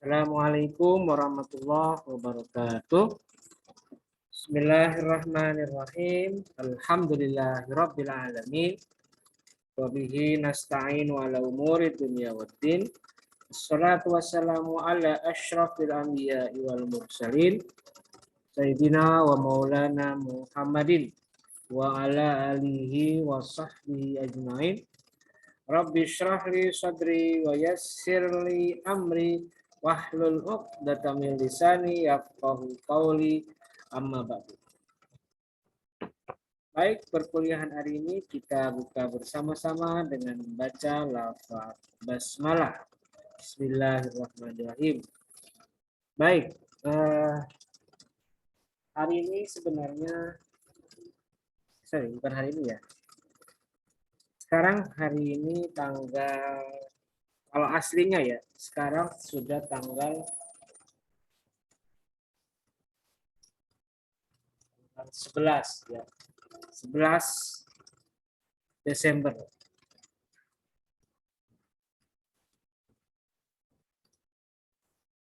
Assalamualaikum warahmatullahi wabarakatuh. Bismillahirrahmanirrahim. Alhamdulillahirabbil alamin. Wa bihi nasta'inu ala umuri dunya waddin. Wassalatu wassalamu ala asyrafil anbiya'i wal mursalin. Sayyidina wa maulana Muhammadin wa ala alihi wa sahbihi ajmain. Rabbi syrah li sadri wa yassir li amri wahlul 'uqdatam min lisani yafqahu qawli, amma ba'du. Baik, perkuliahan hari ini kita buka bersama-sama dengan membaca lafaz basmalah. Bismillahirrahmanirrahim. Baik, hari ini sebenarnya bukan hari ini ya. Sekarang hari ini tanggal, kalau aslinya ya, sekarang sudah tanggal 11 ya. 11 Desember.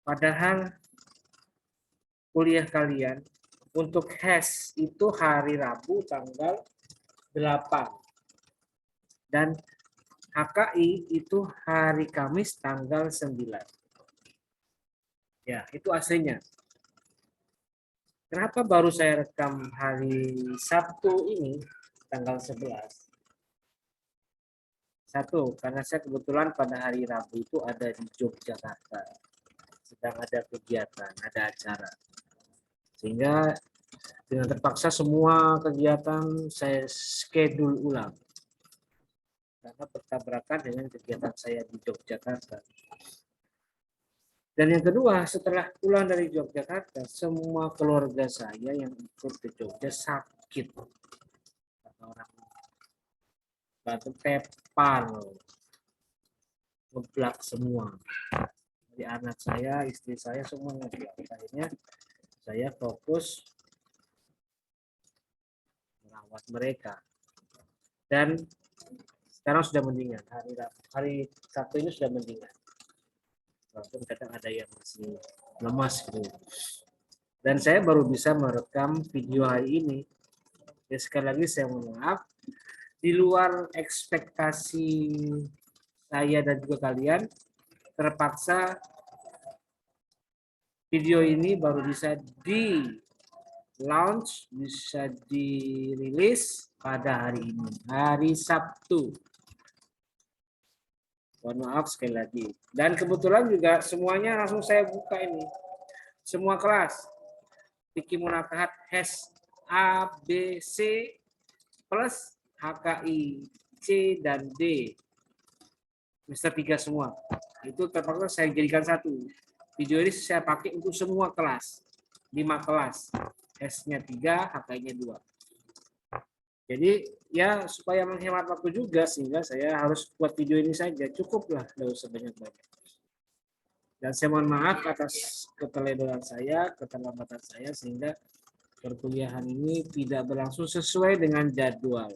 Padahal kuliah kalian untuk HES itu hari Rabu tanggal 8. Dan HKI itu hari Kamis tanggal 9. Ya, itu aslinya. Kenapa baru saya rekam hari Sabtu ini tanggal 11? Satu, karena saya kebetulan pada hari Rabu itu ada di Yogyakarta. Sedang ada kegiatan, ada acara. Sehingga dengan terpaksa semua kegiatan saya schedule ulang. Karena bertabrakan dengan kegiatan saya di Yogyakarta. Dan yang kedua, setelah pulang dari Yogyakarta, semua keluarga saya yang ikut ke Jogja sakit. Orang batu tepar, ngeblak semua. Jadi anak saya, istri saya semua ngeblak. Akhirnya saya fokus merawat mereka. Dan sekarang sudah mendingan. Hari Sabtu ini sudah mendingan. Walaupun kadang ada yang masih lemas gitu. Dan saya baru bisa merekam video hari ini. Ya, sekali lagi saya mohon maaf, di luar ekspektasi saya dan juga kalian, terpaksa video ini baru bisa di launch, bisa dirilis pada hari ini, hari Sabtu. Mohon maaf sekali lagi. Dan kebetulan juga semuanya langsung saya buka ini. Semua kelas. Fikih Munakahat HES A, B, C plus HKI C dan D. Semester 3 semua. Itu terpaksa saya jadikan satu. Video ini saya pakai untuk semua kelas. 5 kelas. HES-nya 3, HKI-nya 2. Jadi ya supaya menghemat waktu juga sehingga saya harus buat video ini saja, cukuplah, tidak usah banyak-banyak. Dan saya mohon maaf atas keteledoran saya, keterlambatan saya sehingga perkuliahan ini tidak berlangsung sesuai dengan jadwal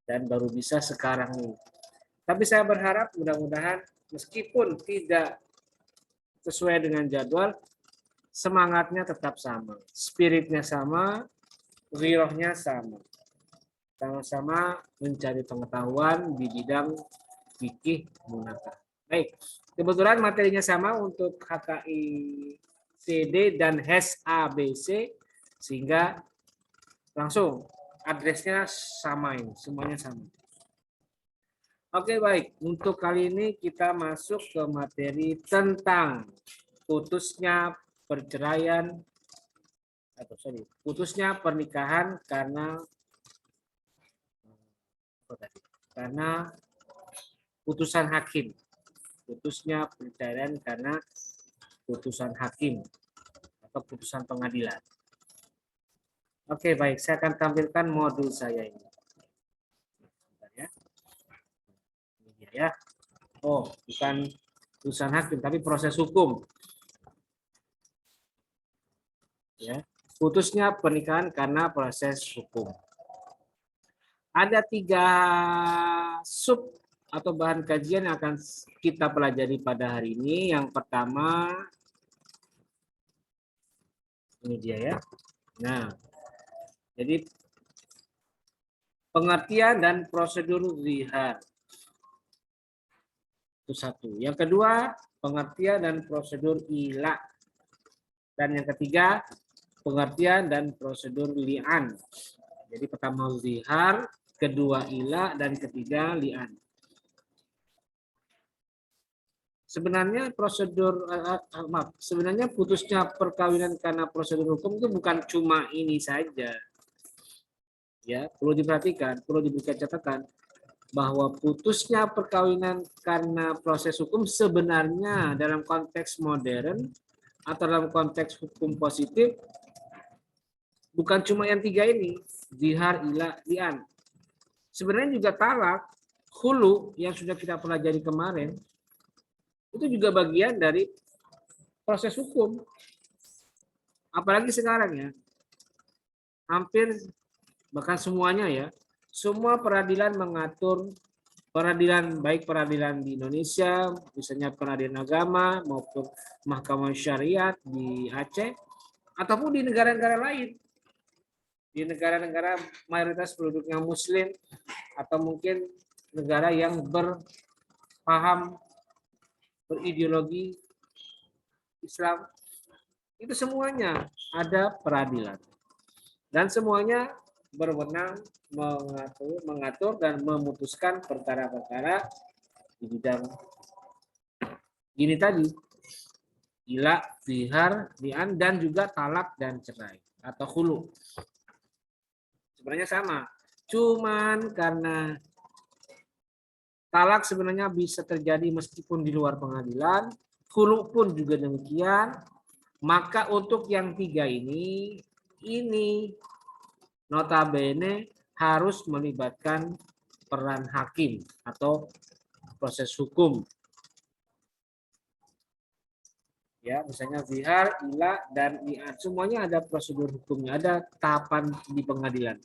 dan baru bisa sekarang ini. Tapi saya berharap mudah-mudahan meskipun tidak sesuai dengan jadwal, semangatnya tetap sama, spiritnya sama, ghirohnya sama. Sama-sama mencari pengetahuan di bidang fikih munakahat. Baik, kebetulan materinya sama untuk HKI CD dan HES ABC sehingga langsung addressnya samain, semuanya sama. Oke, baik. Untuk kali ini kita masuk ke materi tentang putusnya perceraian putusnya pernikahan karena putusan hakim. Putusnya perceraian karena putusan hakim atau putusan pengadilan. Oke, baik. Saya akan tampilkan modul saya ini. Ya. Ini ya. Oh, bukan putusan hakim, tapi proses hukum. Ya. Putusnya pernikahan karena proses hukum. Ada 3 sub atau bahan kajian yang akan kita pelajari pada hari ini. Yang pertama, ini dia ya. Nah, jadi pengertian dan prosedur zihar. Itu satu. Yang kedua, pengertian dan prosedur ilah. Dan yang ketiga, pengertian dan prosedur li'an. Jadi pertama zihar, kedua ilah, dan ketiga li'an. Sebenarnya sebenarnya putusnya perkawinan karena prosedur hukum itu bukan cuma ini saja. Ya, perlu diperhatikan, perlu diberikan catatan bahwa putusnya perkawinan karena proses hukum sebenarnya dalam konteks modern atau dalam konteks hukum positif bukan cuma yang tiga ini, zihar, ilah, li'an. Sebenarnya juga talak, khulu yang sudah kita pelajari kemarin itu juga bagian dari proses hukum. Apalagi sekarang ya, hampir bahkan semuanya ya, semua peradilan mengatur, peradilan baik peradilan di Indonesia, misalnya peradilan agama maupun mahkamah syariat di Aceh, ataupun di negara-negara lain, di negara-negara mayoritas penduduknya Muslim atau mungkin negara yang berpaham berideologi Islam, itu semuanya ada peradilan dan semuanya berwenang mengatur dan memutuskan perkara-perkara di bidang ini tadi, ilah, zihar, li'an, dan juga talak dan cerai atau khulu. Sebenarnya sama, cuman karena talak sebenarnya bisa terjadi meskipun di luar pengadilan, khulu pun juga demikian. Maka untuk yang tiga ini notabene harus melibatkan peran hakim atau proses hukum. Ya, misalnya zihar, ilah, dan li'an. Semuanya ada prosedur hukumnya, ada tahapan di pengadilan.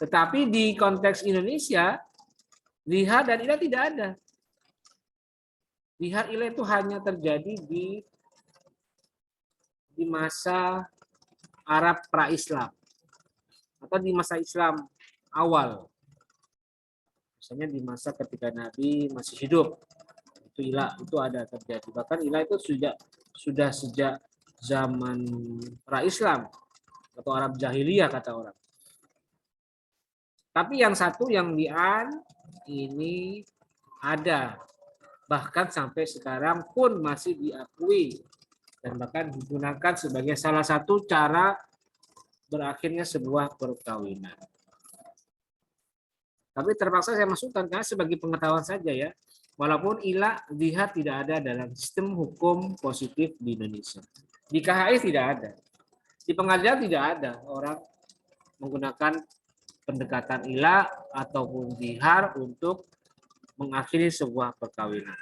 Tetapi di konteks Indonesia, zihar dan ilah tidak ada. Zihar, ilah itu hanya terjadi di masa Arab pra-Islam atau di masa Islam awal. Misalnya di masa ketika Nabi masih hidup, itu ilah itu ada terjadi. Bahkan ilah itu sudah sejak zaman pra-Islam atau Arab jahiliyah kata orang. Tapi yang satu yang li'an ini ada, bahkan sampai sekarang pun masih diakui dan bahkan digunakan sebagai salah satu cara berakhirnya sebuah perkawinan. Tapi terpaksa saya masukkan karena sebagai pengetahuan saja ya. Walaupun ilah, zihar tidak ada dalam sistem hukum positif di Indonesia. Di KHI tidak ada. Di pengadilan tidak ada orang menggunakan pendekatan ilah ataupun zihar untuk mengakhiri sebuah perkawinan.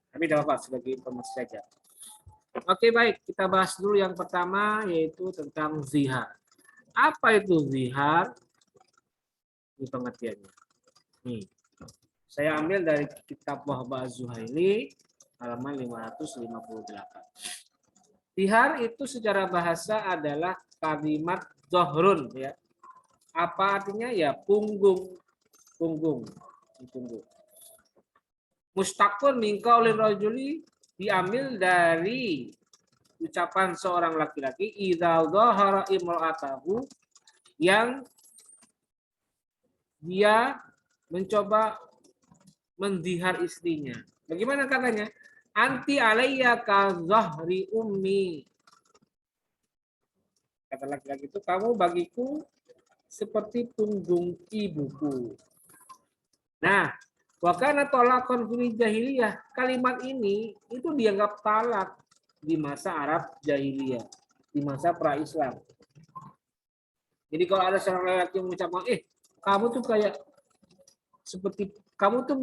Tapi tidak apa-apa sebagai informasi saja. Oke, baik, kita bahas dulu yang pertama yaitu tentang zihar. Apa itu zihar? Ini pengertiannya. Nih, saya ambil dari kitab Wahbah Az-Zuhaili halaman 558. Zihar itu secara bahasa adalah kalimat zohrun ya. Apa artinya ya? Punggung. Mustaqun min qauli rajuli diambil dari ucapan seorang laki-laki idza dhahara imra'atahu, yang dia mencoba menzihar istrinya. Bagaimana katanya? Anti alayya ka zahri ummi. Kata laki-laki itu, kamu bagiku seperti punggung ibuku. Nah, wakana tolakon fil jahiliyah. Kalimat ini itu dianggap talak di masa Arab jahiliyah, di masa pra-Islam. Jadi kalau ada seorang lelaki yang mengucapkan, kamu tuh kayak seperti, kamu tuh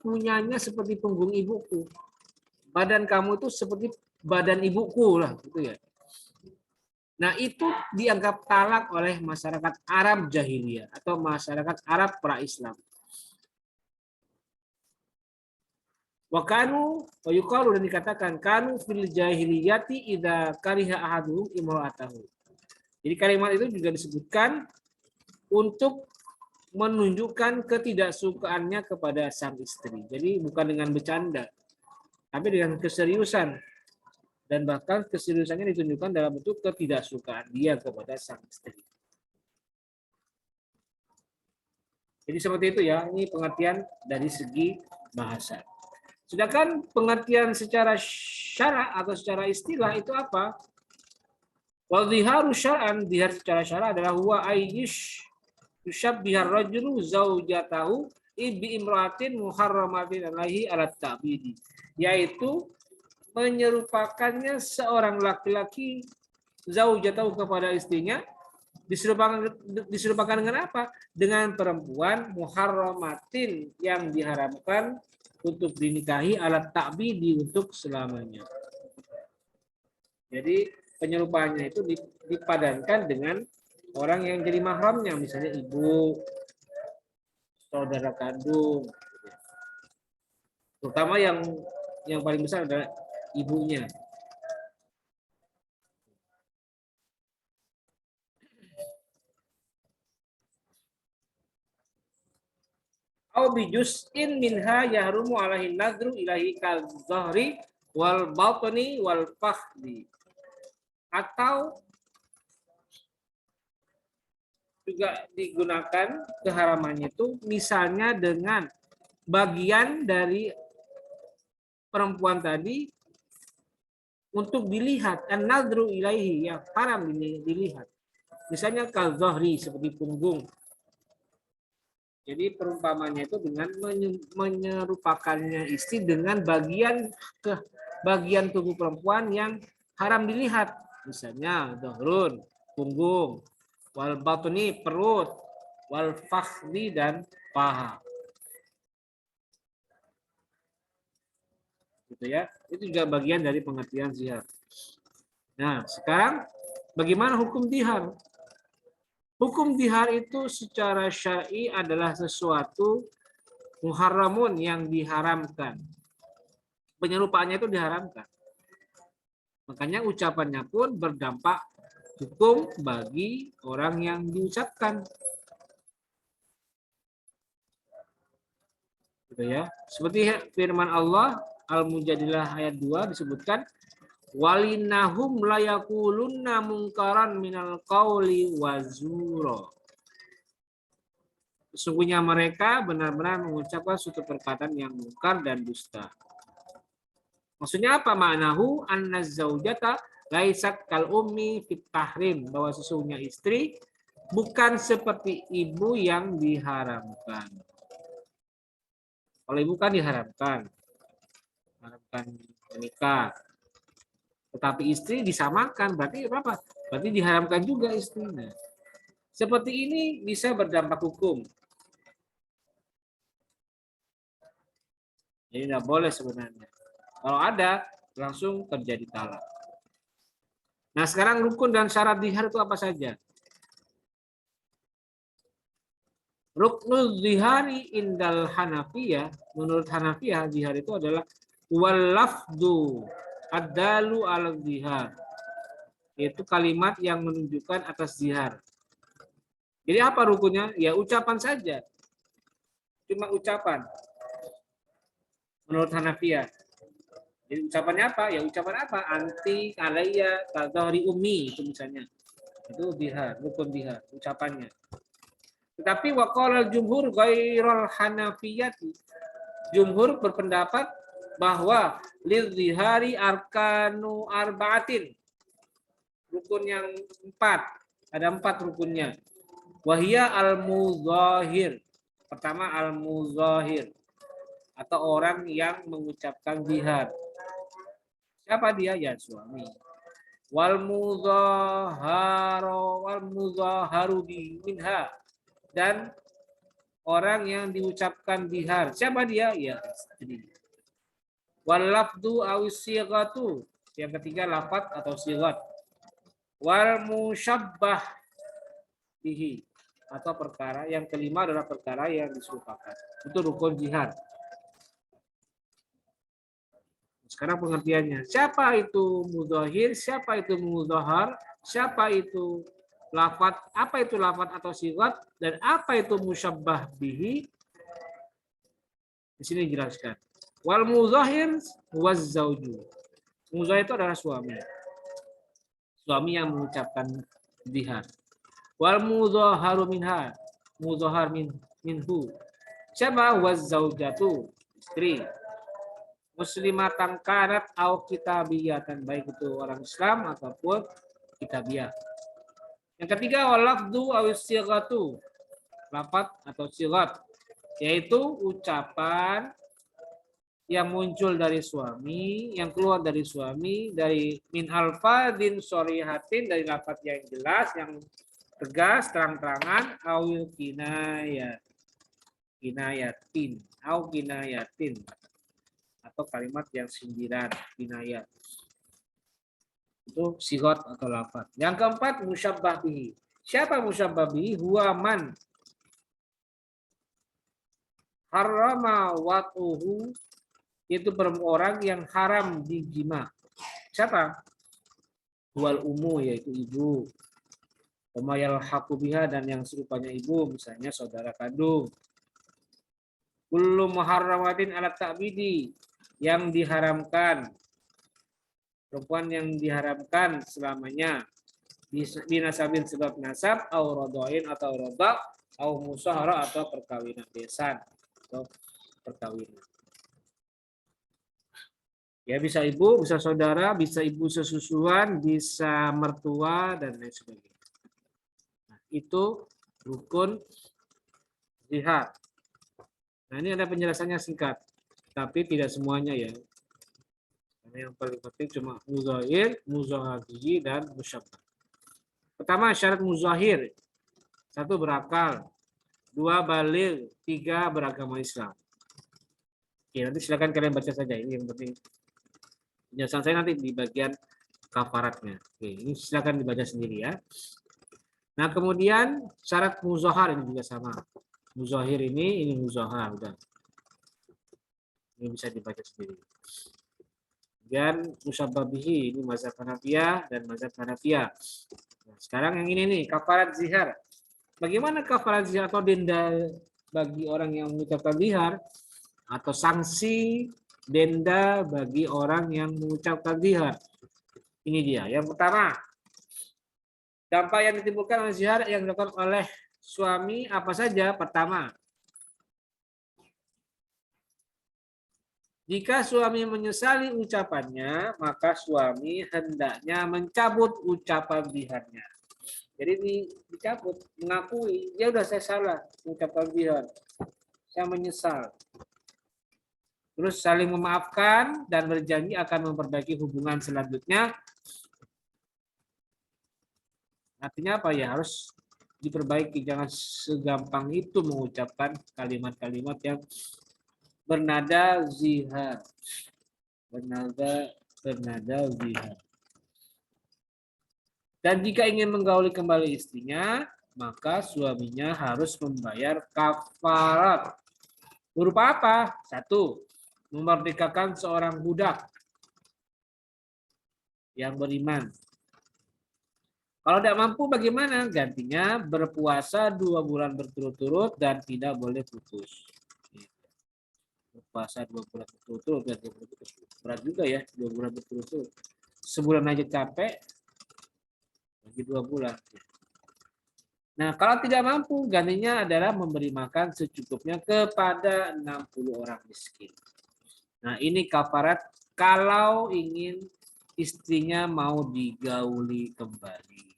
punyanya seperti punggung ibuku. Badan kamu tuh seperti badan ibuku lah, gitu ya. Nah, itu dianggap talak oleh masyarakat Arab jahiliyah atau masyarakat Arab pra-Islam. Wa kanu wa yuqalu, dan dikatakan kanu fil jahiliyati idza kariha ahaduhum imra'atahu. Jadi kalimat itu juga disebutkan untuk menunjukkan ketidaksukaannya kepada sang istri. Jadi bukan dengan bercanda, tapi dengan keseriusan. Dan bahkan keseriusannya ditunjukkan dalam bentuk ketidaksukaan dia kepada sang istri. Jadi seperti itu ya, ini pengertian dari segi bahasa. Sedangkan pengertian secara syara atau secara istilah itu apa? Wal dhiharu syar'an, dhihar secara syara adalah huwa ayyish yushabbihar rajulu zaujatahu bi imra'atin muharramatin alaihi alat ta'bidi, yaitu menyerupakannya seorang laki-laki zaujatahu kepada istrinya, diserupakan dengan apa? Dengan perempuan muharramatin yang diharamkan untuk dinikahi alat ta'bidi untuk selamanya. Jadi penyerupaannya itu dipadankan dengan orang yang jadi mahramnya, misalnya ibu, saudara kandung, terutama yang paling besar adalah ibunya. Au bijus'in minha yahrumu alaihi nadru ilahi kal-zahri wal batni wal fakhdi. Atau juga digunakan keharamannya itu misalnya dengan bagian dari perempuan tadi untuk dilihat, an-nadru ilaihi, yang haram dilihat. Misalnya kal-zahri, seperti punggung. Jadi perumpamannya itu dengan menyerupakannya istri dengan bagian tubuh perempuan yang haram dilihat. Misalnya dhahrun, punggung, wal batni, perut, wal fakhdi, dan paha. Gitu ya. Itu juga bagian dari pengertian zihar. Nah, sekarang bagaimana hukum zihar? Hukum zihar itu secara syar'i adalah sesuatu muharramun, yang diharamkan. Penyerupaannya itu diharamkan. Makanya ucapannya pun berdampak hukum bagi orang yang diucapkan. Gitu ya. Seperti firman Allah Al-Mujadilah ayat 2 disebutkan, walinahum layakulunna mungkaran minal qauli wazura. Sesungguhnya mereka benar-benar mengucapkan suatu perkataan yang mungkar dan dusta. Maksudnya apa? Ma'nahu anna zaujata laisat kal ummi fit tahrim, bahwa sesungguhnya istri bukan seperti ibu yang diharamkan. Kalau ibu kan diharamkan menikah. Tetapi istri disamakan, berarti apa? Berarti diharamkan juga istrinya. Seperti ini bisa berdampak hukum. Jadi tidak boleh sebenarnya. Kalau ada, langsung terjadi talak. Nah, sekarang rukun dan syarat zihar itu apa saja? Ruknul zihari indal Hanafiyah, menurut Hanafiyah, zihar itu adalah wal lafdu ad-dalu ala zihar, yaitu kalimat yang menunjukkan atas zihar. Jadi apa rukunnya? Ya ucapan saja. Cuma ucapan. Menurut Hanafiyah. Jadi ucapannya apa? Ya ucapan apa? Anti, alayya, kadhari ummi, itu misalnya. Itu zihar, rukun zihar, ucapannya. Tetapi waqala jumhur ghairal hanafiyati. Jumhur berpendapat bahwa lizihari arkanu arba'atin. Rukun yang 4. Ada 4 rukunnya. Wahia al-muzahir. Pertama al-muzahir, atau orang yang mengucapkan zihar. Siapa dia? Ya suami. Wal muzaharu minha, dan orang yang diucapkan zihar. Siapa dia? Ya istri. Wal lafdu awis sighatu, yang ketiga lafaz atau sighat. Wal musyabbah bihi, atau perkara. Yang kelima adalah perkara yang diserupakan. Itu rukun zihar. sekarang pengertiannya. Siapa itu mudhahir? Siapa itu mudhahar? Siapa itu lafat? Apa itu lafat atau sigat? Dan apa itu musyabbah bihi? Di sini dijelaskan. Wal mudhahir waz zauju. Mudhahir itu adalah suami. Suami yang mengucapkan dzihar. Wal mudhaharu minha. Mudhahar minhu. Siapa? Waz zaujatu. Istri. Muslimatan kanat au kitabiyatan, baik itu orang Islam ataupun kitabiyah. Yang ketiga walafdu au sighatu. Lafaz atau sighat, yaitu ucapan yang muncul dari suami, yang keluar dari suami, dari min alfadin shorihatin, dari lafaz yang jelas, yang tegas, terang-terangan, au kinayatin, au kinayatin, atau kalimat yang sindiran, kinayat. Itu sighat atau lafaz. Yang keempat musyabbah bihi. Siapa musyabbah bihi? Huwa man harrama watuhu, itu orang yang haram dijima. Siapa? Wal umu, yaitu ibu. Pemayal haku biha, dan yang serupanya ibu, misalnya saudara kandung. Kullu muharramatin ala ta'bidi, yang diharamkan. Perempuan yang diharamkan selamanya. Binasabin sebab nasab, au rodoin atau rodak, au musahara atau perkawinan besan atau perkawinan. Ya, bisa ibu, bisa saudara, bisa ibu sesusuan, bisa mertua, dan lain sebagainya. Nah, itu rukun dzihar. Nah, ini ada penjelasannya singkat, tapi tidak semuanya ya. Karena yang paling penting cuma muzahir, muzahiri, dan musyabbah. Pertama, syarat muzahir. 1, berakal. 2, baligh. 3, beragama Islam. Oke, nanti silakan kalian baca saja. Ini yang penting. Penjelasan saya nanti di bagian kafaratnya. Oke, ini silakan dibaca sendiri ya. Nah, kemudian syarat muzahar ini juga sama. Muzahir ini muzahar udah. Ini bisa dibaca sendiri. Kemudian musyabbah bihi, ini mazhab Hanafiyah dan mazhab Hanafiyah. Nah, sekarang yang ini nih, kafarat zihar. Bagaimana kafarat zihar atau denda bagi orang yang mengucapkan zihar, atau sanksi denda bagi orang yang mengucapkan zihar? Ini dia. Yang pertama, dampak yang ditimbulkan oleh zihar yang dilakukan oleh suami apa saja? Pertama, jika suami menyesali ucapannya, maka suami hendaknya mencabut ucapan ziharnya. Jadi dicabut, mengakui, ya udah saya salah mengucapkan zihar, saya menyesal. Terus saling memaafkan dan berjanji akan memperbaiki hubungan selanjutnya. Artinya apa ya? Harus diperbaiki, jangan segampang itu mengucapkan kalimat-kalimat yang bernada zihar. Bernada zihar. Dan jika ingin menggauli kembali istrinya, maka suaminya harus membayar kafarat. Berupa apa? 1, memerdekakan seorang budak yang beriman. Kalau tidak mampu bagaimana? Gantinya berpuasa 2 bulan berturut-turut dan tidak boleh putus. Berpuasa 2 bulan berturut-turut dan tidak boleh putus. Berat juga ya, 2 bulan berturut-turut. Sebulan aja capek, lagi 2 bulan. Nah, kalau tidak mampu, gantinya adalah memberi makan secukupnya kepada 60 orang miskin. Nah, ini kafarat kalau ingin istrinya mau digauli kembali.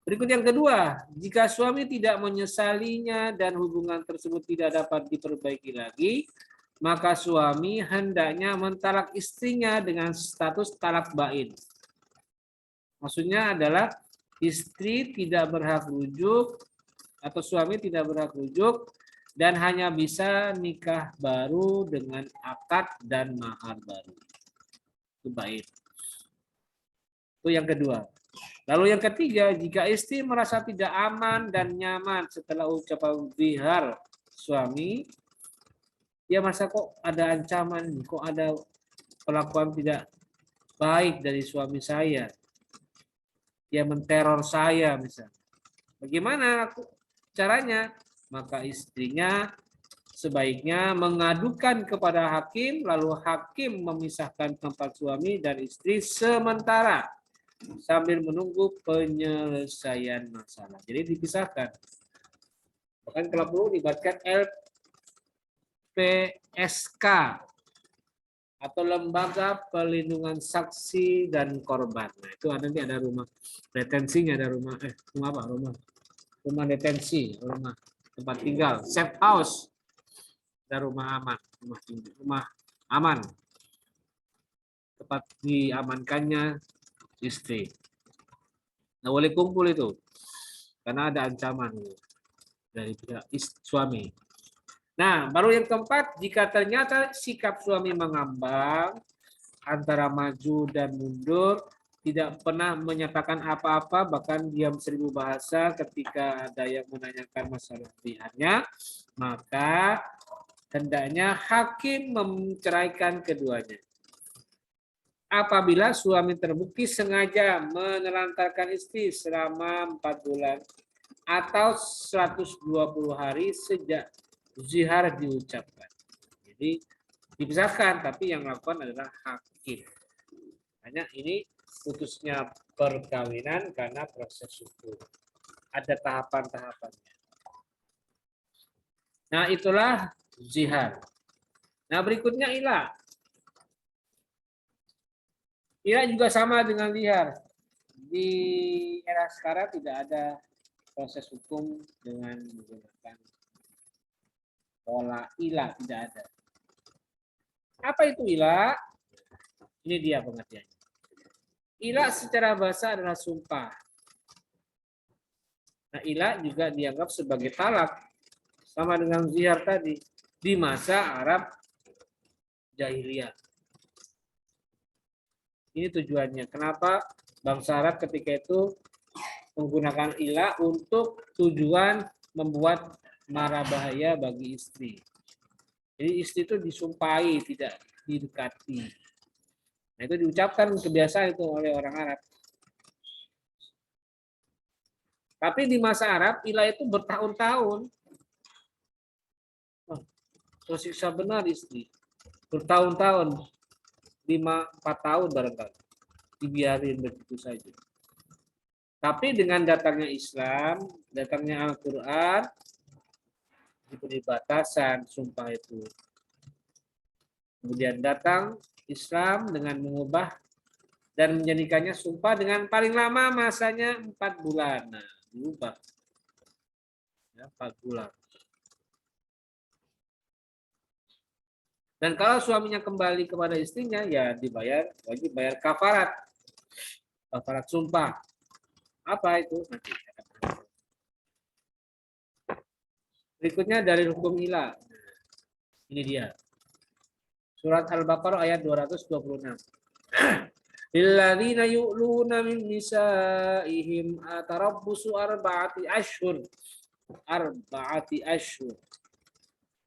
Berikut yang kedua, jika suami tidak menyesalinya dan hubungan tersebut tidak dapat diperbaiki lagi, maka suami hendaknya mentalak istrinya dengan status talak bain. Maksudnya adalah istri tidak berhak rujuk atau suami tidak berhak rujuk dan hanya bisa nikah baru dengan akad dan mahar baru. Itu baik. Itu yang kedua. Lalu yang ketiga, jika istri merasa tidak aman dan nyaman setelah ucapan zihar suami, Dia merasa kok ada ancaman, kok ada perlakuan tidak baik dari suami saya. Dia menteror saya misalnya. Bagaimana caranya? Maka istrinya sebaiknya mengadukan kepada hakim, lalu hakim memisahkan tempat suami dan istri sementara sambil menunggu penyelesaian masalah. Jadi dipisahkan. Bahkan kalau perlu dibuatkan LPSK atau Lembaga Pelindungan Saksi dan Korban. Nah, itu nanti ada rumah detensinya, ada rumah rumah apa? Rumah detensi, rumah tempat tinggal, safe house, ada rumah aman, rumah aman, tempat diamankannya istri. Nah, boleh kumpul itu karena ada ancaman dari pihak suami. Nah, baru yang keempat, jika ternyata sikap suami mengambang antara maju dan mundur, tidak pernah menyatakan apa-apa, bahkan diam seribu bahasa ketika ada yang menanyakan masalah pilihannya, maka hendaknya hakim menceraikan keduanya. Apabila suami terbukti sengaja menelantarkan istri selama 4 bulan atau 120 hari sejak zihar diucapkan. Jadi dipisahkan, tapi yang melakukan adalah hakim. Hanya ini putusnya perkawinan karena proses hukum. Ada tahapan-tahapannya. Nah, itulah zihar. Nah, berikutnya ilah. Ilah juga sama dengan zihar. Di era sekarang tidak ada proses hukum dengan menggunakan pola ilah, tidak ada. Apa itu ilah? Ini dia pengertiannya. Ilah secara bahasa adalah sumpah. Nah, ilah juga dianggap sebagai talak. Sama dengan zihar tadi. Di masa Arab jahiliyah. Ini tujuannya. Kenapa bangsa Arab ketika itu menggunakan ilah untuk tujuan membuat mara bahaya bagi istri. Jadi istri itu disumpahi, tidak didekati. Nah, itu diucapkan kebiasaan itu oleh orang Arab. Tapi di masa Arab, ilah itu bertahun-tahun. Tersiksa benar istri. Bertahun-tahun. 5-4 tahun barangkali. Dibiarin begitu saja. Tapi dengan datangnya Islam, datangnya Al-Quran, diberi batasan sumpah itu. Kemudian datang Islam dengan mengubah dan menjadikannya sumpah dengan paling lama masanya 4 bulan. Nah, diubah. Ya, 4 bulan. Dan kalau suaminya kembali kepada istrinya, ya dibayar, wajib bayar kafarat. Kafarat sumpah. Apa itu? Berikutnya dari hukum ilah. Ini dia. Surat Al-Baqarah ayat 226. Lilladzina yu'luna min nisaihim atarabbusu arba'ati ashhur. Arba'ati ashhur.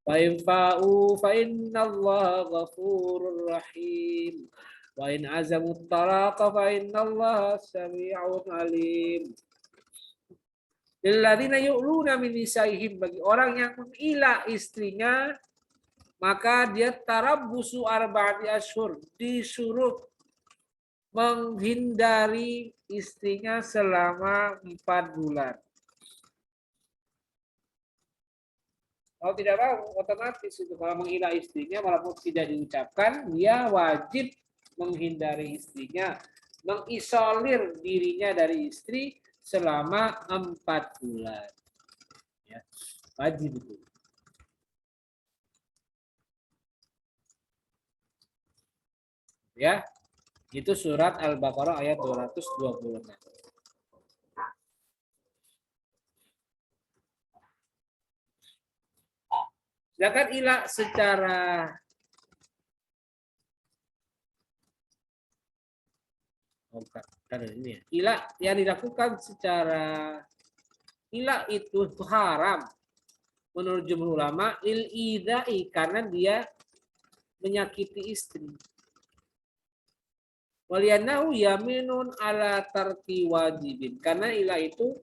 Fa in fa'u fa innallaha ghafurur rahim. Wa in azamu talaqa fa innallaha sami'un alim. Lilladzina yu'luna min nisaihim, bagi orang yang mengilah istrinya, maka dia tarabbusu arba'ati ashhur, disuruh menghindari istrinya selama 4 bulan. Kalau tidak mau, otomatis itu kalau menghina istrinya walaupun tidak diucapkan, dia wajib menghindari istrinya, mengisolir dirinya dari istri selama 4 bulan. Ya, wajib itu. Ya, itu surat Al-Baqarah ayat 226. Sedangkan ilah secara ini ya. Ilah yang dilakukan secara ilah itu haram menurut jumhur ulama lil idai, karena dia menyakiti istri. Waliyanahu yaminun ala tarki wajibin, karena ilah itu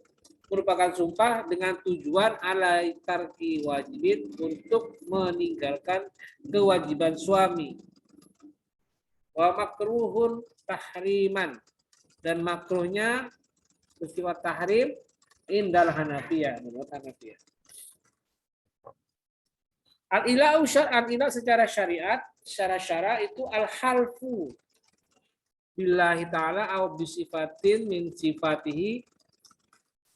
merupakan sumpah dengan tujuan ala tarki wajibin, untuk meninggalkan kewajiban suami. Wa makruhun tahriman, dan makruhnya bersifat tahrim indal Hanafiyah, menurut Hanafiyah. Al-ilah syar'an, ilah secara syariat, secara syara itu al-halfu billahi ta'ala au bisifatin min sifatihi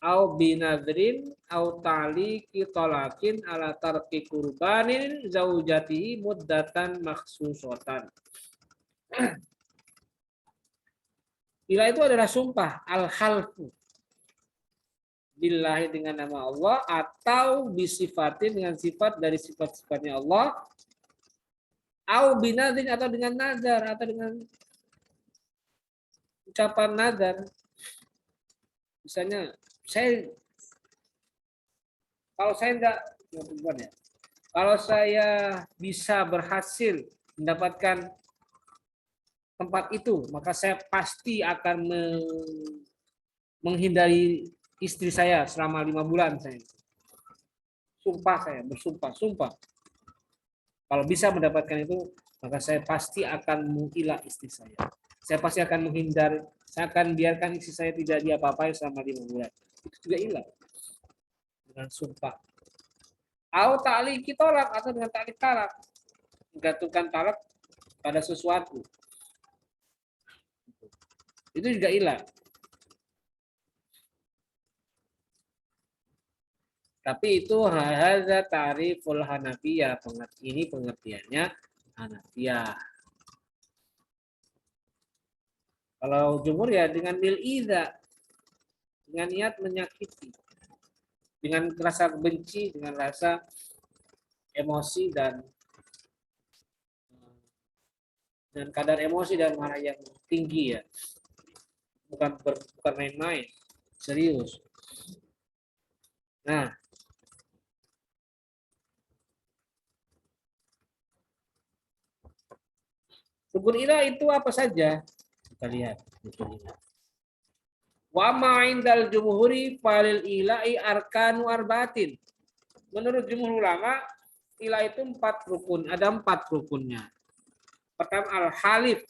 au binadrin au ta'liqi talakin ala tarki kurbanin zaujatihi muddatan makhsusatan. Ilah itu adalah sumpah al-halfu billahi dengan nama Allah, atau bisifatin dengan sifat dari sifat-sifatnya Allah, au binadrin atau dengan nazar, atau dengan ucapan nazar. Misalnya kalau saya bisa berhasil mendapatkan tempat itu, maka saya pasti akan menghindari istri saya selama 5 bulan. Saya bersumpah. Kalau bisa mendapatkan itu, maka saya pasti akan mengilah istri saya. Saya pasti akan menghindari, saya akan biarkan istri saya tidak diapa-apai selama 5 bulan. Itu juga ilah dengan sumpah. Au ta'liqi talak, atau dengan ta'liq talak, menggantungkan talak pada sesuatu. Itu juga ilah. Tapi itu hadza ta'riful Hanafiyah, ini pengertiannya Hanafiyah. Kalau jumhur ya dengan lil idza, dengan niat menyakiti, dengan rasa benci, dengan rasa emosi dan kadar emosi dan marah yang tinggi ya. Bukan main-main, serius. Nah, rukun ilah itu apa saja? Kita lihat rukun ilah. Wa ma indal jumhuri falil ilahi arkanu arbaatin. Menurut jumhur ulama, ilah itu 4 rukun, ada 4 rukunnya. Pertama al-halif.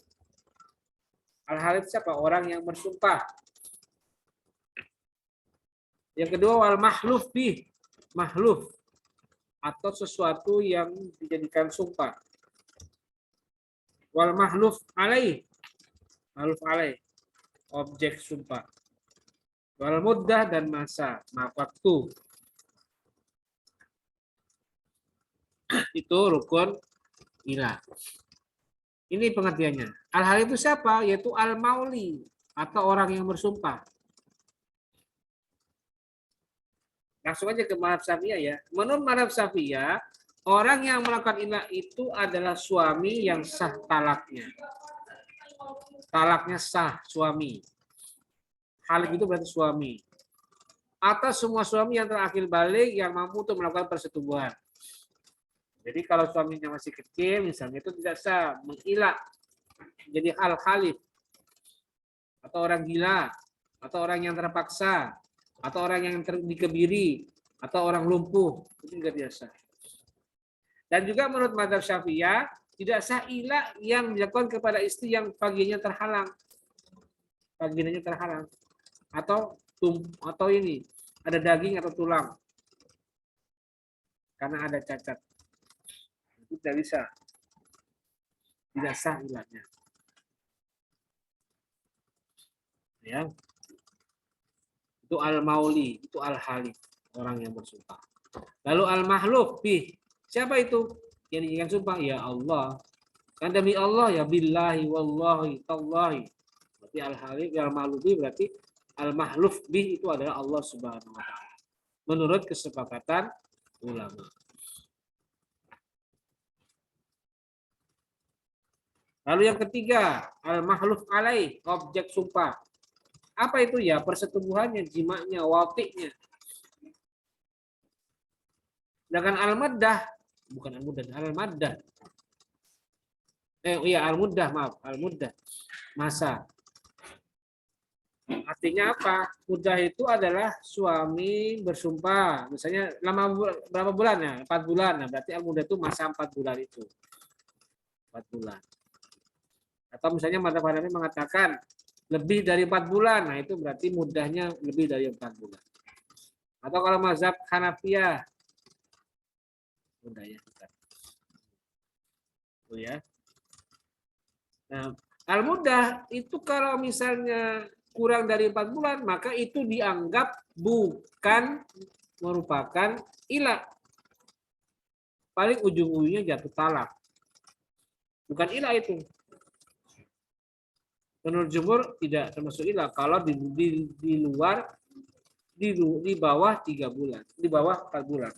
Al-halif siapa? Orang yang bersumpah. Yang kedua wal mahluf bih, mahluf, atau sesuatu yang dijadikan sumpah. Wal mahluf alaih, objek sumpah. Wal muddah, dan masa, waktu. Itu rukun ilah. Ini pengertiannya. Al-hal itu siapa? Yaitu al-mauli, atau orang yang bersumpah. Langsung aja ke mazhab Syafi'iyah ya. Menurut mazhab Syafi'iyah, orang yang melakukan ilah itu adalah suami yang sah talaknya. Talaknya sah, suami. Halif itu berarti suami. Atau semua suami yang terakhir balik yang mampu untuk melakukan persetubuhan. Jadi kalau suaminya masih kecil, misalnya itu tidak sah mengilah, jadi al-halif, atau orang gila, atau orang yang terpaksa, atau orang yang dikebiri, atau orang lumpuh, itu juga biasa. Dan juga menurut mazhab Syafi'iyah, tidak sah ilah yang dilakukan kepada istri yang vaginanya terhalang, atau ini ada daging atau tulang, karena ada cacat. Itu tidak bisa, tidak sah ilahnya. Ya, itu al-mauli, itu al-halif, orang yang bersumpah. Lalu al-mahluf bih, siapa itu yang dijadikan sumpah? Ya Allah, kan demi Allah, ya billahi wallahi tallahi. Berarti al-halif, ya al-mahluf bih, berarti al-mahluf bih itu adalah Allah Subhanahu wa taala. Menurut kesepakatan ulama. Lalu yang ketiga, al-mahluf alaih, objek sumpah. Apa itu ya? Persetubuhannya, jimaknya, watiknya. Sedangkan al-maddah, bukan al-muddah, al-maddah. Iya, al-muddah, maaf, al-muddah. Masa. Artinya apa? Muddah itu adalah suami bersumpah. Misalnya berapa bulan ya? 4 bulan. Nah, berarti al-muddah itu masa 4 bulan itu. 4 bulan. Atau misalnya mazhab Hanafi mengatakan lebih dari 4 bulan. Nah, itu berarti muddahnya lebih dari 4 bulan. Atau kalau mazhab Hanafiyah mudahnya kita. Oh ya. Nah, al-muddah itu kalau misalnya kurang dari 4 bulan, maka itu dianggap bukan merupakan ilah. Paling ujung-ujungnya jatuh talak. Bukan ilah itu. Menurut jumhur tidak termasuk ilah kalau di luar di bawah 3 bulan, di bawah 4 bulan.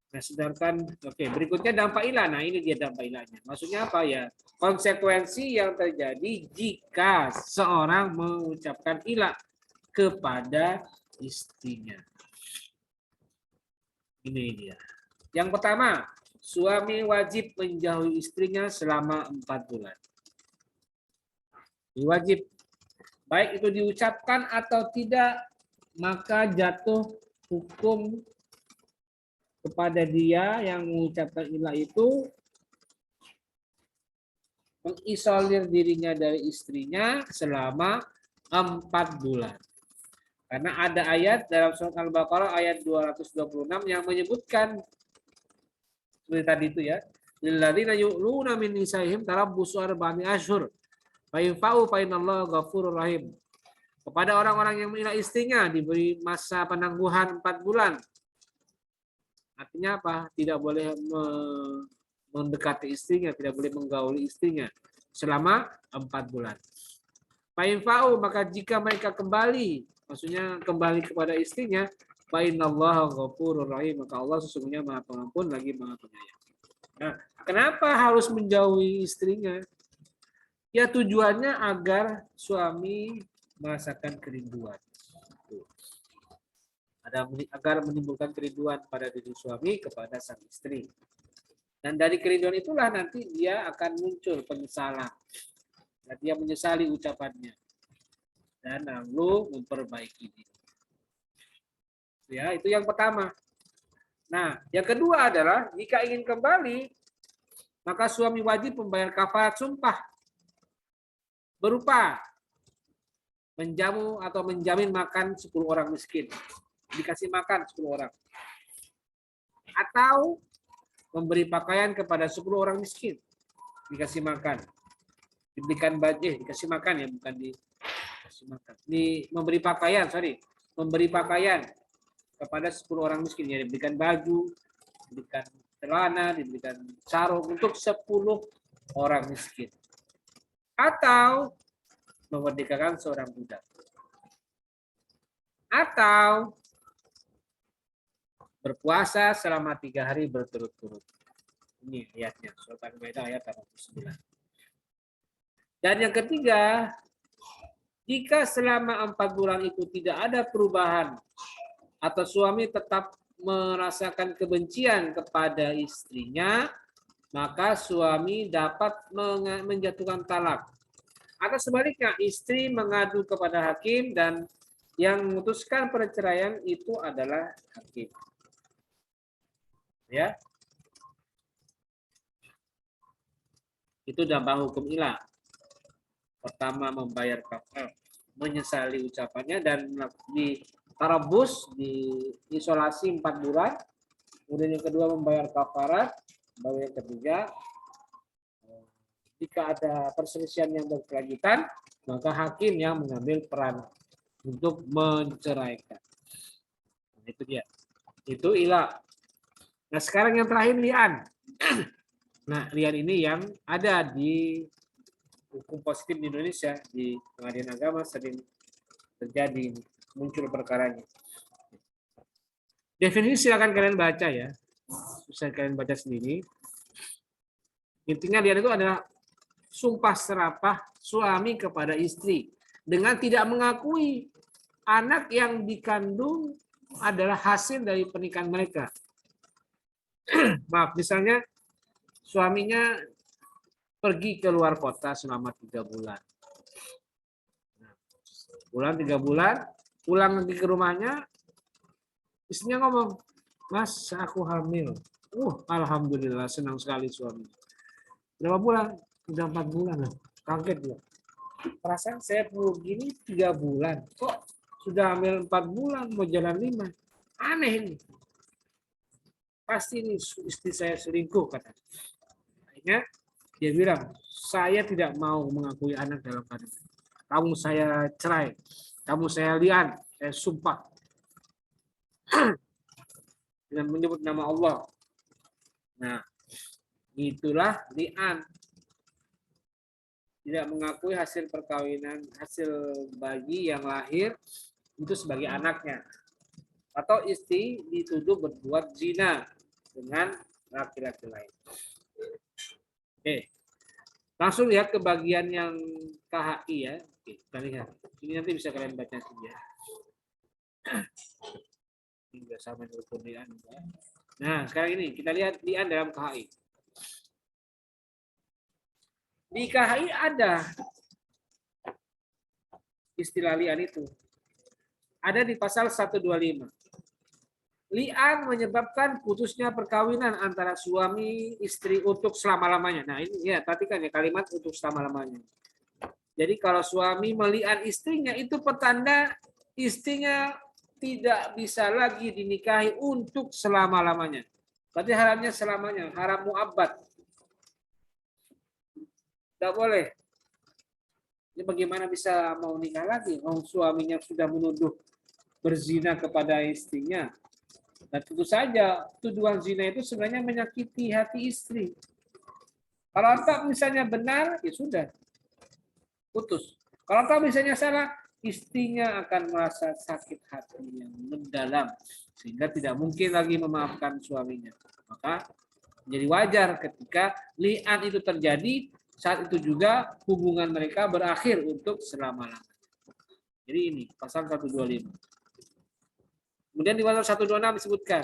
Nah, sedangkan berikutnya dampak ilah. Nah, ini dia dampak ilahnya. Maksudnya apa ya? Konsekuensi yang terjadi jika seorang mengucapkan ilah kepada istrinya. Ini dia. Yang pertama, suami wajib menjauhi istrinya selama 4 bulan. Wajib. Baik itu diucapkan atau tidak, maka jatuh hukum kepada dia yang mengucapkan ilah itu mengisolir dirinya dari istrinya selama 4 bulan. Karena ada ayat dalam surat Al-Baqarah ayat 226 yang menyebutkan seperti tadi itu ya. Lilladzina yu'luna min nisaihim tarabbusu arba'ati asyhur. Fa in fa'u fa innallaha ghafurur rahim. Kepada orang-orang yang mengilah istrinya diberi masa penangguhan 4 bulan. Artinya apa? Tidak boleh mendekati istrinya, tidak boleh menggauli istrinya selama 4 bulan. Fa'infa'u, maka jika mereka kembali, maksudnya kembali kepada istrinya, fa'innallaha ghafurur rahim, maka Allah sesungguhnya Maha Pengampun lagi Maha Penyayang. Nah, kenapa harus menjauhi istrinya? Ya tujuannya agar suami merasakan kerinduan. Agar menimbulkan kerinduan pada diri suami kepada sang istri. Dan dari kerinduan itulah nanti dia akan muncul penyesalan. Dan dia menyesali ucapannya. Dan lalu memperbaiki diri. Ya, itu yang pertama. Nah, yang kedua adalah jika ingin kembali, maka suami wajib membayar kafarat sumpah berupa menjamu atau menjamin makan 10 orang miskin. Dikasih makan 10 orang. Atau memberi pakaian kepada 10 orang miskin. Dikasih makan. Diberikan baju, dikasih makan ya, bukan dikasih makan. Memberi pakaian, memberi pakaian kepada 10 orang miskin ya, diberikan baju, diberikan celana, diberikan sarung untuk 10 orang miskin. Atau memerdekakan seorang budak. Atau berpuasa selama 3 hari berturut-turut. Ini ayatnya, surat Al-Maidah ayat 89. Dan yang ketiga, jika selama 4 bulan itu tidak ada perubahan atau suami tetap merasakan kebencian kepada istrinya, maka suami dapat menjatuhkan talak. Atau sebaliknya, istri mengadu kepada hakim dan yang memutuskan perceraian itu adalah hakim. Ya. Itu dampak hukum ilah. Pertama membayar kafarat, menyesali ucapannya dan di tarabus, di isolasi 4 bulan. Kemudian yang kedua membayar kafarat. Baru yang ketiga, jika ada perselisihan yang berkelanjutan, maka hakim yang mengambil peran untuk menceraikan. Itu dia. Itu ilah. Nah, sekarang yang terakhir li'an. Nah, li'an ini yang ada di hukum positif di Indonesia, di pengadilan agama sering terjadi, muncul perkaranya. Definisi silakan kalian baca ya. Bisa kalian baca sendiri. Intinya li'an itu adalah sumpah serapah suami kepada istri dengan tidak mengakui anak yang dikandung adalah hasil dari pernikahan mereka. Maaf, misalnya suaminya pergi ke luar kota selama 3 bulan. 3 bulan, pulang lagi ke rumahnya, istrinya ngomong, "Mas, aku hamil." Alhamdulillah, senang sekali suami. Berapa bulan? Udah 4 bulan. Kaget dia. Perasaan saya perlu gini 3 bulan. Kok sudah hamil 4 bulan, mau jalan 5? Aneh ini. Pasti ini istri saya selingkuh, kata. Akhirnya dia bilang, saya tidak mau mengakui anak dalam kandungan. Kamu saya cerai, kamu saya lian, saya sumpah. Dengan menyebut nama Allah. Nah, itulah lian. Tidak mengakui hasil perkawinan, hasil bayi yang lahir itu sebagai anaknya. Atau istri dituduh berbuat zina dengan laki-laki lain. Oke. Langsung lihat ke bagian yang KHI ya. Oke, kita lihat. Ini nanti bisa kalian baca sendiri. Ini juga sama dengan lian. Nah, sekarang ini kita lihat lian dalam KHI. Di KHI ada istilah lian itu. Ada di pasal 125. Lian menyebabkan putusnya perkawinan antara suami istri untuk selama-lamanya. Nah, ini ya, perhatikan ya kalimat untuk selama-lamanya. Jadi kalau suami melian istrinya itu pertanda istrinya tidak bisa lagi dinikahi untuk selama-lamanya. Berarti haramnya selamanya, haram mu'abbad. Tidak boleh. Ini bagaimana bisa mau nikah lagi? Suaminya sudah menuduh berzina kepada istrinya. Dan tentu saja tuduhan zina itu sebenarnya menyakiti hati istri. Kalau tak misalnya benar, ya sudah. Putus. Kalau tak misalnya salah, istrinya akan merasa sakit hati yang mendalam. Sehingga tidak mungkin lagi memaafkan suaminya. Maka menjadi wajar ketika li'an itu terjadi, saat itu juga hubungan mereka berakhir untuk selama-lamanya. Jadi ini, pasal 125. Kemudian di pasal 126 disebutkan,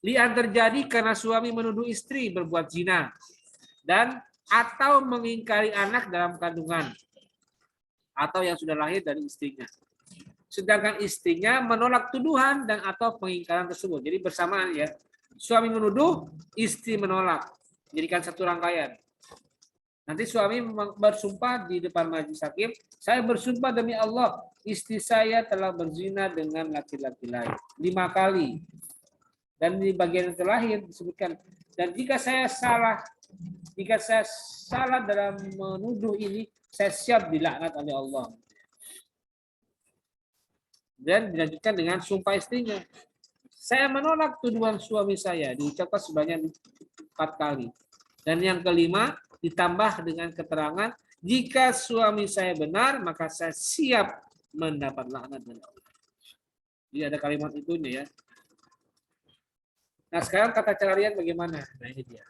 li'an terjadi karena suami menuduh istri berbuat zina dan atau mengingkari anak dalam kandungan atau yang sudah lahir dari istrinya. Sedangkan istrinya menolak tuduhan dan atau pengingkaran tersebut. Jadi bersamaan ya. Suami menuduh, istri menolak. Jadikan satu rangkaian. Nanti suami bersumpah di depan majelis hakim, saya bersumpah demi Allah, istri saya telah berzina dengan laki-laki lain 5 kali. Dan di bagian yang terakhir disebutkan, dan jika saya salah dalam menuduh ini, saya siap dilaknat oleh Allah. Dan dilanjutkan dengan sumpah istrinya. Saya menolak tuduhan suami saya, diucapkan sebanyak 4 kali. Dan yang kelima, ditambah dengan keterangan, jika suami saya benar, maka saya siap mendapat laknat dari Allah. Jadi ada kalimat itunya ya. Nah sekarang tata cara lihat bagaimana? Nah ini dia.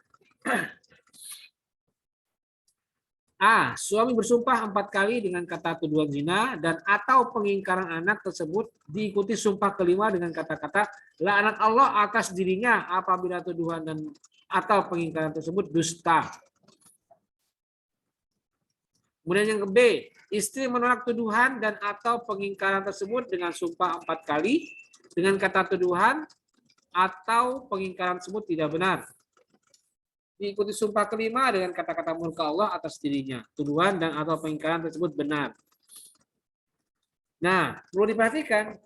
Suami bersumpah 4 kali dengan kata tuduhan zina dan atau pengingkaran anak tersebut diikuti sumpah kelima dengan kata-kata laknat Allah atas dirinya apabila tuduhan dan atau pengingkaran tersebut dusta. Kemudian yang ke B, istri menolak tuduhan dan atau pengingkaran tersebut dengan sumpah 4 kali dengan kata tuduhan atau pengingkaran tersebut tidak benar. Diikuti sumpah kelima dengan kata-kata murka Allah atas dirinya. Tuduhan dan atau pengingkaran tersebut benar. Nah, perlu diperhatikan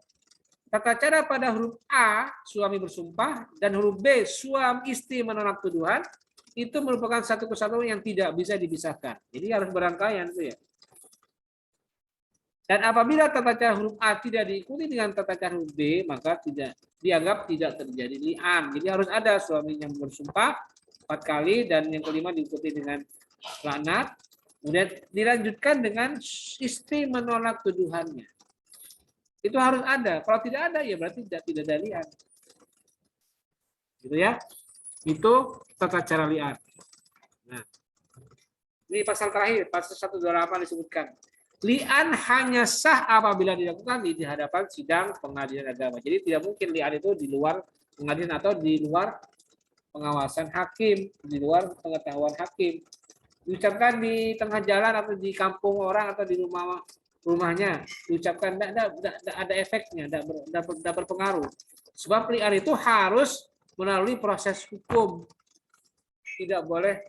tata cara pada huruf A, suami bersumpah, dan huruf B, suami istri menolak tuduhan, itu merupakan satu kesatuan yang tidak bisa dipisahkan. Jadi harus berangkaian itu ya. Dan apabila tata cara huruf A tidak diikuti dengan tata cara huruf B, maka dianggap tidak terjadi li'an. Jadi harus ada suami yang bersumpah 4 kali dan yang kelima diikuti dengan laknat. Kemudian dilanjutkan dengan istri menolak tuduhannya. Itu harus ada. Kalau tidak ada ya berarti tidak ada li'an. Gitu ya. Itu tata cara li'an. Nah, Ini pasal terakhir, pasal 128 disebutkan. Li'an hanya sah apabila dilakukan di hadapan sidang pengadilan agama. Jadi tidak mungkin li'an itu di luar pengadilan atau di luar pengawasan hakim, di luar pengetahuan hakim. Diucapkan di tengah jalan atau di kampung orang atau di rumahnya, diucapkan tidak ada efeknya, tidak berpengaruh. Sebab li'an itu harus melalui proses hukum. Tidak boleh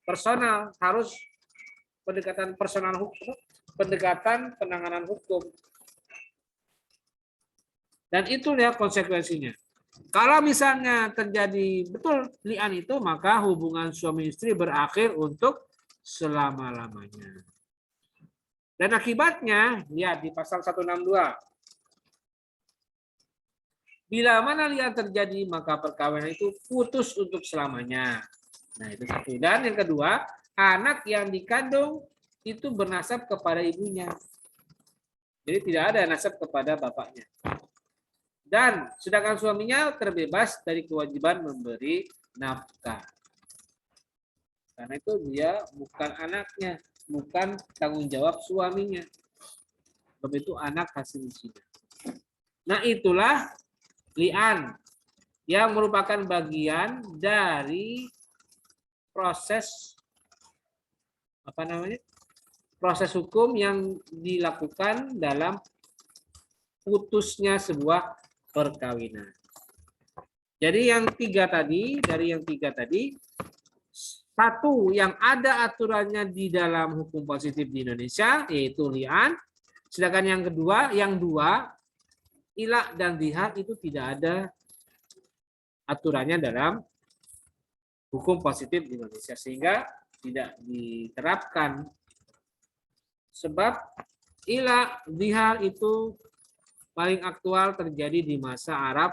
personal, harus pendekatan personal hukum, pendekatan penanganan hukum. Dan itu ya konsekuensinya. Kalau misalnya terjadi betul li'an itu, maka hubungan suami istri berakhir untuk selama-lamanya. Dan akibatnya, lihat di pasal 162. Bila mana li'an terjadi, maka perkawinan itu putus untuk selamanya. Nah, itu satu. Dan yang kedua, anak yang dikandung itu bernasab kepada ibunya. Jadi tidak ada nasab kepada bapaknya. Dan sedangkan suaminya terbebas dari kewajiban memberi nafkah. Karena itu dia bukan anaknya, bukan tanggung jawab suaminya. Sebab itu anak hasil zina. Nah, itulah li'an yang merupakan bagian dari proses proses hukum yang dilakukan dalam putusnya sebuah perkawinan. Jadi yang tiga tadi, satu yang ada aturannya di dalam hukum positif di Indonesia yaitu li'an, sedangkan yang dua ila dan zihar itu tidak ada aturannya dalam hukum positif di Indonesia, sehingga tidak diterapkan. Sebab ila zihar itu paling aktual terjadi di masa Arab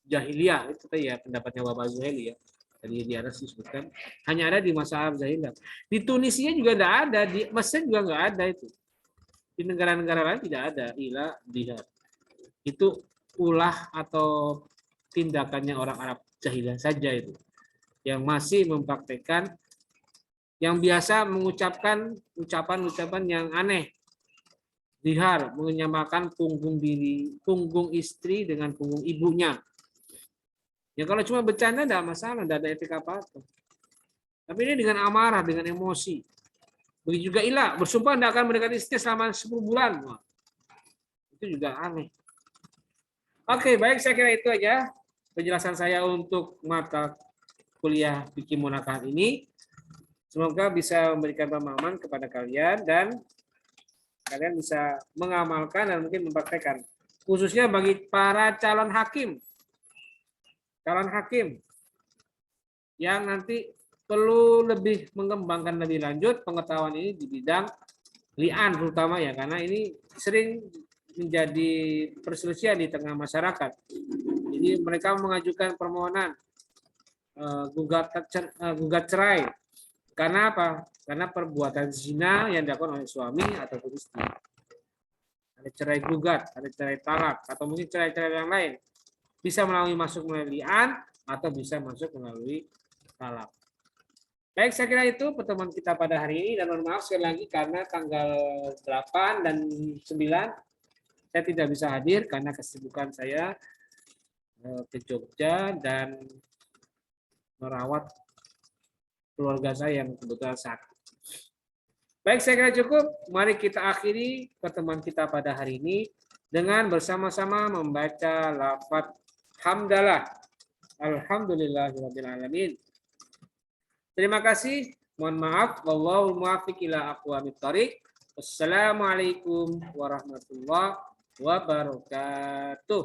jahiliyah. Itu ya pendapatnya Bapak Zuhaili ya. Tadi di atas disebutkan hanya ada di masa Arab jahiliyah. Di Tunisia juga tidak ada, di Mesir juga nggak ada itu. Di negara-negara lain tidak ada ila zihar. Itu ulah atau tindakannya orang Arab jahiliyah saja itu, yang masih mempraktekkan, yang biasa mengucapkan ucapan-ucapan yang aneh. Zihar, menyamakan punggung istri dengan punggung ibunya. Ya kalau cuma bercanda tidak masalah, tidak ada efek apa-apa. Tapi ini dengan amarah, dengan emosi. Begitu juga ilah, bersumpah tidak akan mendekati istri selama 10 bulan. Wah, itu juga aneh. Oke, baik, saya kira itu aja penjelasan saya untuk mata kuliah fikih munakahat ini. Semoga bisa memberikan pemahaman kepada kalian dan kalian bisa mengamalkan dan mungkin mempraktekkan. Khususnya bagi para calon hakim yang nanti perlu lebih mengembangkan lebih lanjut pengetahuan ini di bidang li'an terutama ya, karena ini sering menjadi perselisihan di tengah masyarakat. Jadi mereka mengajukan permohonan gugat cerai. Karena apa? Karena perbuatan zina yang dilakukan oleh suami atau istri. Ada cerai gugat, ada cerai talak, atau mungkin cerai-cerai yang lain. Bisa masuk melalui li'an atau bisa masuk melalui talak. Baik, saya kira itu pertemuan kita pada hari ini, dan mohon maaf sekali lagi karena tanggal 8 dan 9 saya tidak bisa hadir karena kesibukan saya ke Jogja dan merawat keluarga saya yang kebetulan sakit. Baik, saya kira cukup. Mari kita akhiri pertemuan kita pada hari ini dengan bersama-sama membaca lafaz hamdalah. Alhamdulillahirabbil alamin. Terima kasih. Mohon maaf. Wallahul muwaffiq ila aqwamit thoriq. Wassalamualaikum warahmatullahi wabarakatuh.